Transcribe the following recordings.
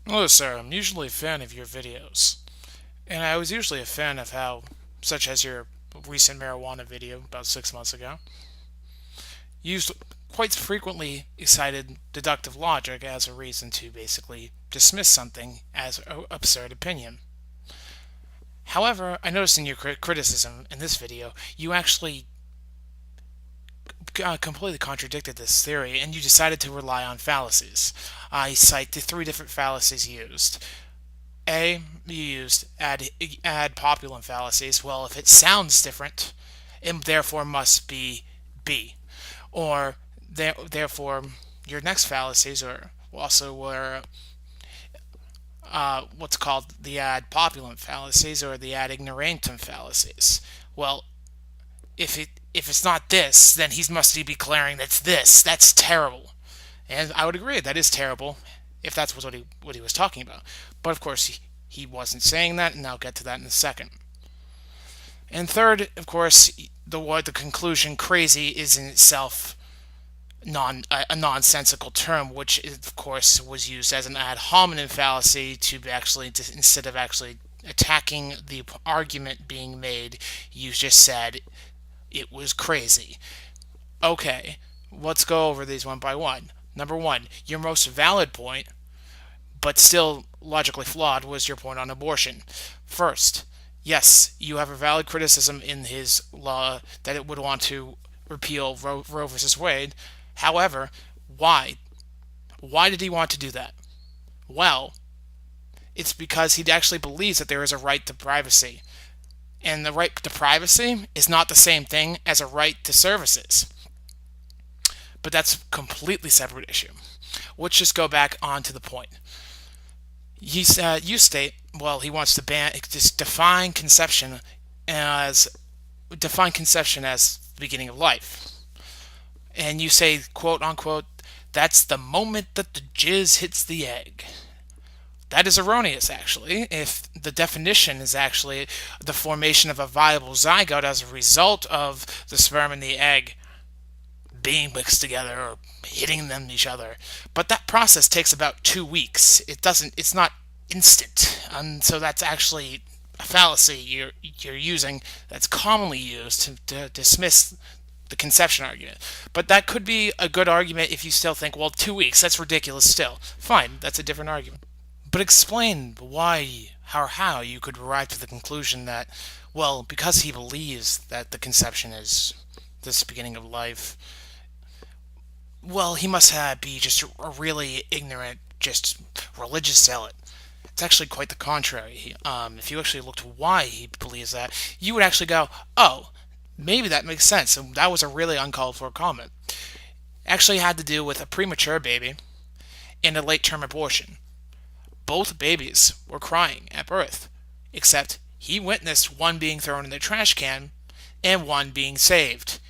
Hello, sir. I'm usually a fan of your videos, and I was usually a fan of how, such as your recent marijuana video about 6 months ago, used quite frequently cited deductive logic as a reason to basically dismiss something as an absurd opinion. However, I noticed in your criticism in this video, you actually completely contradicted this theory, and you decided to rely on fallacies. I cite the three different fallacies used. A, you used ad populum fallacies. Well, if it sounds different, it therefore must be B. Or therefore, your next fallacies are also were what's called the ad populum fallacies or the ad ignorantum fallacies. Well, if it's not this, then he must be declaring that's this. That's terrible. And I would agree that is terrible if that's what he was talking about. But of course, he wasn't saying that, and I'll get to that in a second. And third, of course, the conclusion crazy is in itself a nonsensical term, which of course was used as an ad hominem fallacy instead of actually attacking the argument being made, you just said it was crazy. Okay, let's go over these one by one. Number one, your most valid point, but still logically flawed, was your point on abortion. First, yes, you have a valid criticism in his law that it would want to repeal Roe versus Wade. However, why? Why did he want to do that? Well, it's because he actually believes that there is a right to privacy. And the right to privacy is not the same thing as a right to services. But that's a completely separate issue. Let's just go back on to the point. You state, well, he wants to just as define conception as the beginning of life, and you say, quote unquote, that's the moment that the jizz hits the egg. That is erroneous, actually, if the definition is actually the formation of a viable zygote as a result of the sperm and the egg being mixed together or hitting them each other. But that process takes about 2 weeks. It's not instant. And so that's actually a fallacy you're using that's commonly used to dismiss the conception argument. But that could be a good argument if you still think, well, 2 weeks, that's ridiculous still. Fine, that's a different argument. But explain why, how you could arrive to the conclusion that, well, because he believes that the conception is this beginning of life, well, he must be just a really ignorant, just religious zealot. It's actually quite the contrary. If you actually looked why he believes that, you would actually go, oh, maybe that makes sense. And that was a really uncalled for comment. It actually had to do with a premature baby and a late term abortion. Both babies were crying at birth, except he witnessed one being thrown in the trash can and one being saved.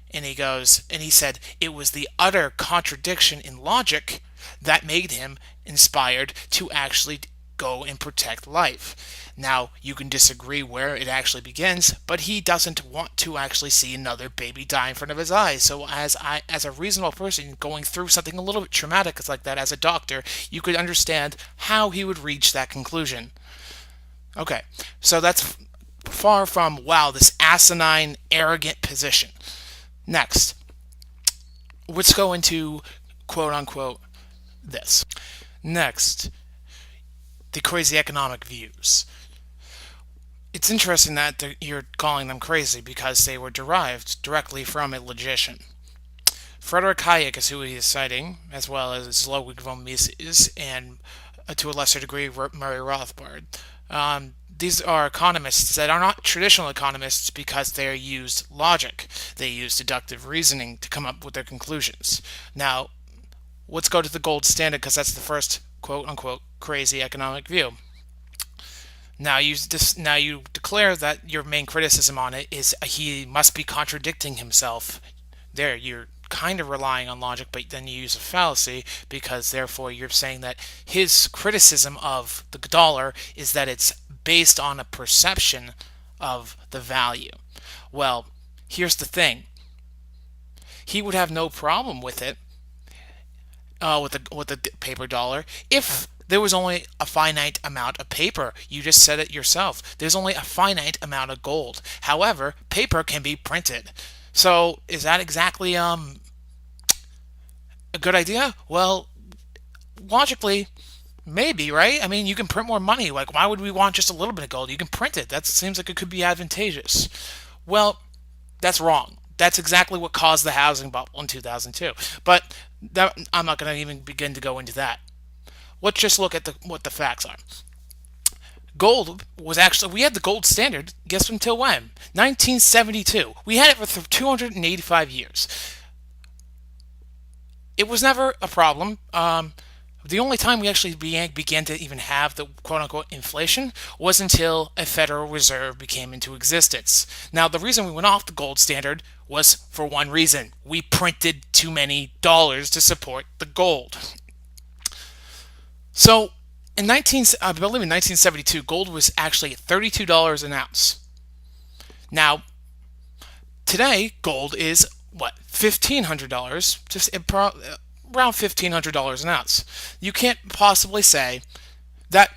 And he said it was the utter contradiction in logic that made him inspired to actually go and protect life. Now, you can disagree where it actually begins, but he doesn't want to actually see another baby die in front of his eyes. So as a reasonable person going through something a little bit traumatic like that as a doctor, you could understand how he would reach that conclusion. Okay, so that's far from, wow, this asinine, arrogant position. Next, let's go into quote unquote this. Next, the crazy economic views. It's interesting that you're calling them crazy because they were derived directly from a logician. Frederick Hayek is who he is citing, as well as Ludwig von Mises and to a lesser degree Murray Rothbard. These are economists that are not traditional economists because they use logic. They use deductive reasoning to come up with their conclusions. Now, let's go to the gold standard because that's the first quote unquote crazy economic view. Now you declare that your main criticism on it is he must be contradicting himself. There, you're kind of relying on logic, but then you use a fallacy because therefore you're saying that his criticism of the dollar is that it's based on a perception of the value. Well, here's the thing. He would have no problem with it, with the paper dollar, if There was only a finite amount of paper. You just said it yourself. There's only a finite amount of gold. However, paper can be printed. So, is that exactly a good idea? Well, logically, maybe, right? I mean, you can print more money. Like, why would we want just a little bit of gold? You can print it. That seems like it could be advantageous. Well, that's wrong. That's exactly what caused the housing bubble in 2002. But I'm not going to even begin to go into that. Let's just look at what the facts are. Gold was actually, we had the gold standard, guess until when? 1972. We had it for 285 years. It was never a problem. The only time we actually began to even have the quote unquote inflation was until a Federal Reserve became into existence. Now, the reason we went off the gold standard was for one reason: we printed too many dollars to support the gold. So, I believe in 1972, gold was actually $32 an ounce. Now, today, gold is what, $1,500, just around $1,500 an ounce. You can't possibly say that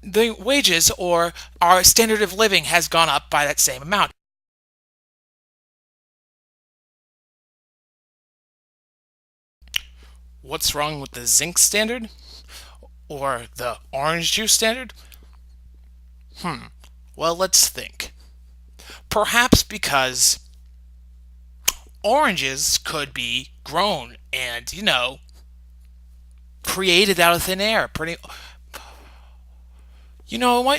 the wages or our standard of living has gone up by that same amount. What's wrong with the zinc standard or the orange juice standard? Well, let's think. Perhaps because oranges could be grown and, created out of thin air. It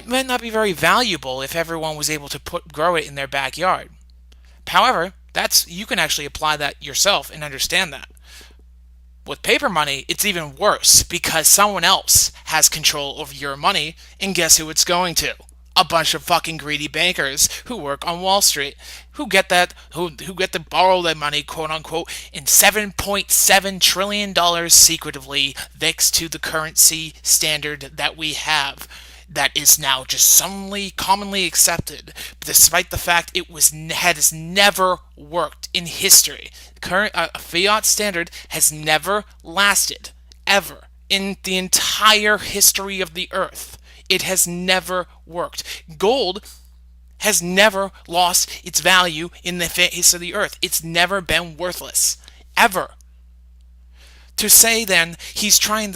might not be very valuable if everyone was able to grow it in their backyard. However, you can actually apply that yourself and understand that. With paper money, it's even worse because someone else has control over your money, and guess who it's going to? A bunch of fucking greedy bankers who work on Wall Street, who get to borrow their money, quote unquote, in $7.7 trillion secretively, thanks to the currency standard that we have. That is now just suddenly commonly accepted, despite the fact has never worked in history. Current fiat standard has never lasted ever in the entire history of the earth. It has never worked. Gold has never lost its value in the face of the earth. It's never been worthless, ever. To say then he's trying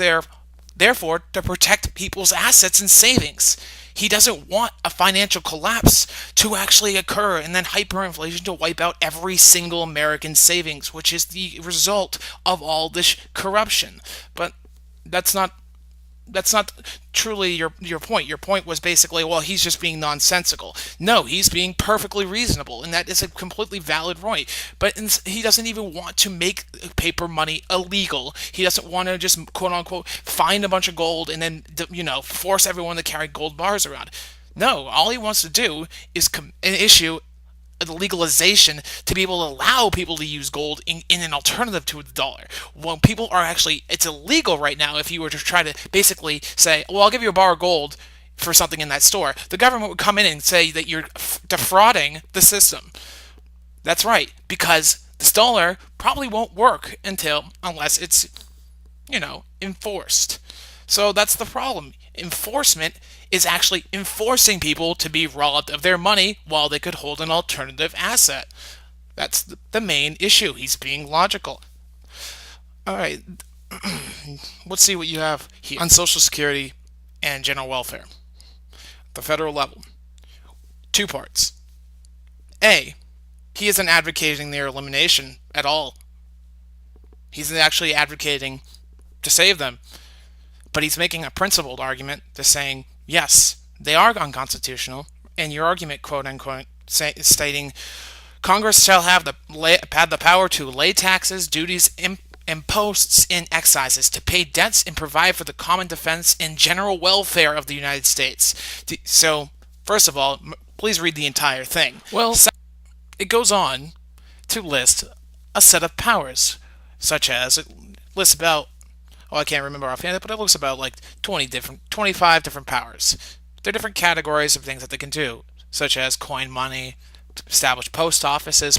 therefore to protect people's assets and savings. He doesn't want a financial collapse to actually occur and then hyperinflation to wipe out every single American savings, which is the result of all this corruption. But that's not truly your point. Your point was basically, well, he's just being nonsensical. No, he's being perfectly reasonable, and that is a completely valid point. But he doesn't even want to make paper money illegal. He doesn't want to just quote unquote find a bunch of gold and then force everyone to carry gold bars around. No, all he wants to do is issue the legalization to be able to allow people to use gold in an alternative to the dollar. When people are actually, it's illegal right now if you were to try to basically say, well, I'll give you a bar of gold for something in that store. The government would come in and say that you're defrauding the system. That's right, because this dollar probably won't work unless it's, enforced. So that's the problem. Enforcement is actually enforcing people to be robbed of their money while they could hold an alternative asset. That's the main issue. He's being logical. All right, let's see what you have here on Social Security and general welfare. The federal level. Two parts. A, he isn't advocating their elimination at all. He's actually advocating to save them. But he's making a principled argument to saying, yes, they are unconstitutional, and your argument, quote unquote, stating Congress shall have the power to lay taxes, duties, imposts, and excises, to pay debts and provide for the common defense and general welfare of the United States. So, first of all, please read the entire thing. Well, it goes on to list a set of powers, such as it lists about, I can't remember offhand, but it looks about like 25 different powers. There are different categories of things that they can do, such as coin money, establish post offices,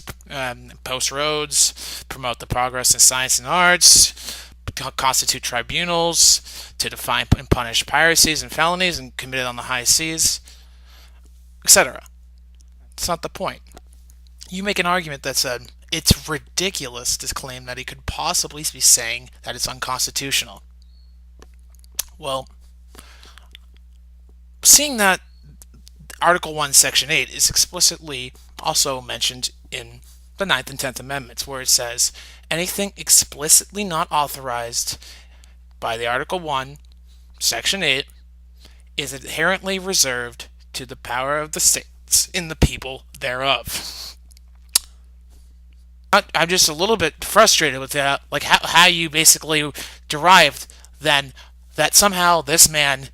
post roads, promote the progress in science and arts, constitute tribunals to define and punish piracies and felonies and committed on the high seas, etc. It's not the point. You make an argument that said it's ridiculous to claim that he could possibly be saying that it's unconstitutional. Well, seeing that Article 1, Section 8 is explicitly also mentioned in the 9th and 10th Amendments, where it says anything explicitly not authorized by the Article 1, Section 8 is inherently reserved to the power of the states in the people thereof. I'm just a little bit frustrated with that, like how you basically derived then that somehow this man,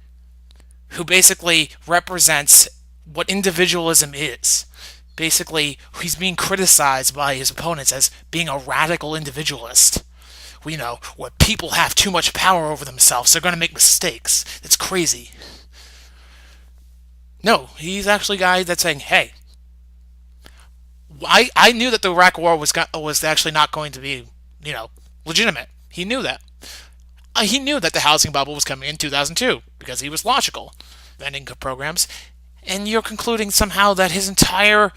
who basically represents what individualism is, basically he's being criticized by his opponents as being a radical individualist. Where people have too much power over themselves, they're going to make mistakes. It's crazy. No, he's actually a guy that's saying, hey, I knew that the Iraq War was actually not going to be, legitimate. He knew that. He knew that the housing bubble was coming in 2002 because he was logical. Vending programs, and you're concluding somehow that his entire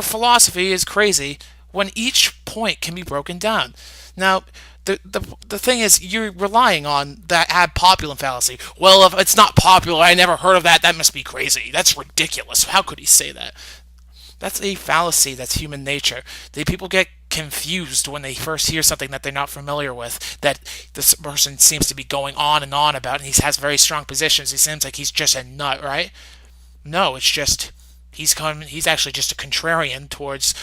philosophy is crazy when each point can be broken down. Now, the thing is, you're relying on that ad populum fallacy. Well, if it's not popular, I never heard of that. That must be crazy. That's ridiculous. How could he say that? That's a fallacy. That's human nature. People get confused when they first hear something that they're not familiar with, that this person seems to be going on and on about, and he has very strong positions. He seems like he's just a nut, right? No, it's just he's actually just a contrarian towards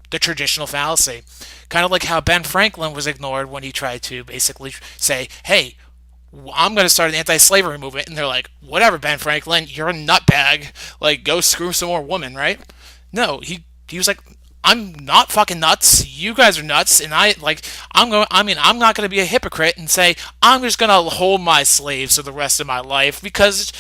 the traditional fallacy. Kind of like how Ben Franklin was ignored when he tried to basically say, hey, I'm going to start an anti-slavery movement, and they're like, whatever, Ben Franklin, you're a nutbag. Like, go screw some more women, right? No, he was like, I'm not fucking nuts. You guys are nuts, and I'm not going to be a hypocrite and say I'm just going to hold my slaves for the rest of my life because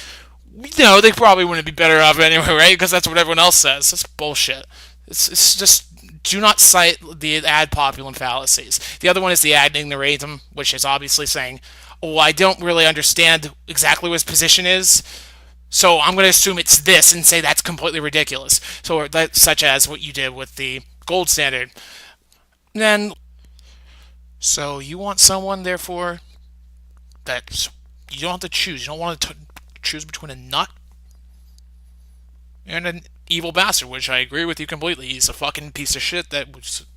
they probably wouldn't be better off anyway, right? Because that's what everyone else says. That's bullshit. It's just do not cite the ad populum fallacies. The other one is the ad ignoratum, which is obviously saying, oh, I don't really understand exactly what his position is, so I'm going to assume it's this and say that's completely ridiculous. So such as what you did with the gold standard. Then, so you want someone, therefore, that you don't have to choose. You don't want to choose between a nut and an evil bastard, which I agree with you completely. He's a fucking piece of shit. That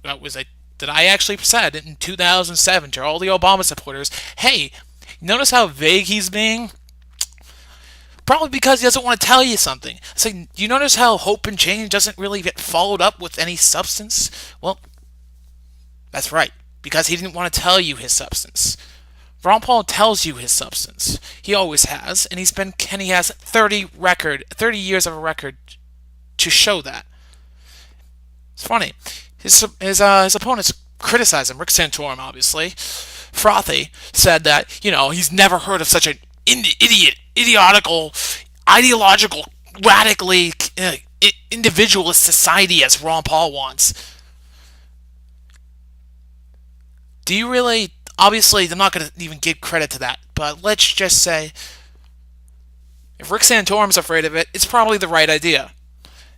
I actually said in 2007 to all the Obama supporters, hey, notice how vague he's being? Probably because he doesn't want to tell you something. It's like, do you notice how hope and change doesn't really get followed up with any substance? Well, that's right, because he didn't want to tell you his substance. Ron Paul tells you his substance. He always has, and he has 30 years of a record to show that. It's funny. His opponents criticize him. Rick Santorum, obviously. Frothy said that, he's never heard of such an ideological, radically individualist society as Ron Paul wants. Do you really? Obviously, I'm not going to even give credit to that, but let's just say if Rick Santorum's afraid of it, it's probably the right idea.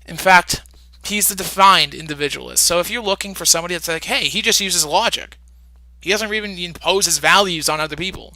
In fact, he's the defined individualist. So if you're looking for somebody that's like, hey, he just uses logic. He doesn't even impose his values on other people.